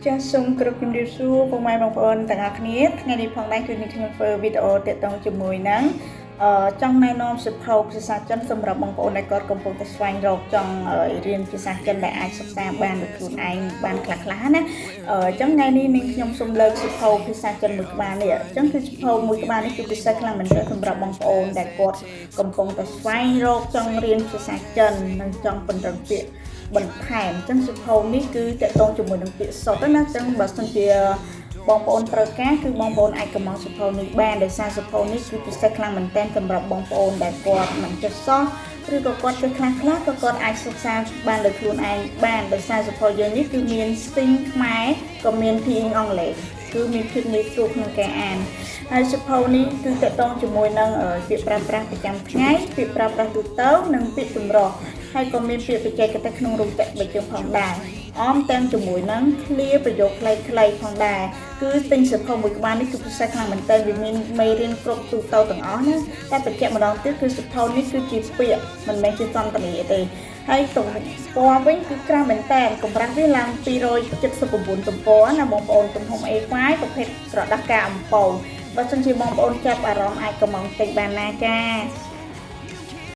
ចាសសូមគោរពជំរាបសួរពុកម៉ែបងប្អូនទាំងអស់គ្នាថ្ងៃនេះផងដែរគឺនឹងខ្ញុំធ្វើវីដេអូទាក់ទងជាមួយនឹងចង់ណែនាំសិភៅភាសាចិនសម្រាប់បងប្អូនដែលគាត់កំពុងតែស្វែងរកចង់រៀនភាសាចិនដែលអាចសិក្សាបានដោយខ្លួនឯងបានខ្លះៗណាអញ្ចឹងថ្ងៃនេះនឹងខ្ញុំសូមលើកសិភៅភាសាចិនមួយក្បាលនេះអញ្ចឹងគឺសិភៅមួយក្បាលនេះគឺពិសេសខ្លាំងមែនទែនសម្រាប់បងប្អូនដែលគាត់កំពុងតែស្វែងរកចង់រៀនភាសាចិននិងចង់បន្តពាក្យបន្ថែមអញ្ចឹងសិភៅនេះគឺតកតងជាមួយនឹងពាក្យសុទ្ធណាអញ្ចឹងបើសិនជាបងប្អូនត្រូវការគឺបងប្អូនអាចកម្មង់សិភៅនេះបានដោយសារសិភៅនេះគឺពិសេសខ្លាំងមែនទែនសម្រាប់បងប្អូនដែលគាត់មិនចេះសោះឬក៏គាត់ចេះខ្លះក៏គាត់អាចសិក្សាបានដោយខ្លួនឯងបានដោយសារសិភៅយើងនេះគឺមានស្ទីងខ្មែរក៏មានភាសាអង់គ្លេសគឺមានភាពងាយស្រួលក្នុងការអានហើយសិភៅនេះគឺតកតងជាមួយនឹងពាក្យប្រើប្រាស់ប្រចាំថ្ងៃពាក្យប្រើប្រាស់ទូទៅនិងពាក្យចម្រុះហើយក៏មានពាក្យបច្ចេកទេសក្នុងរូបតបីជើងផងដែរអមទាំងជាមួយនឹងឃ្លាប្រយោគខ្លីៗផងដែរគឺទិញសិភៅមួយក្បាលនេះគឺពិសេសខ្លាំងមែនទែនវាមានមេរៀនគ្រប់ទូទៅទាំងអស់ណាតែបញ្ជាក់ម្ដងទៀតគឺសិភៅនេះគឺជាពាក្យមិនមែនជាសន្ទនាទេហើយទំព័រវិញគឺក្រាស់មែនតើកម្រាស់វាឡើង279ទំព័រណាបងប្អូនទំហំ A5 ប្រភេទក្រដាសការអំពៅបើសិនជាបងប្អូនចាប់អារម្មណ៍អាចកម្មង់ទិញបានណាចា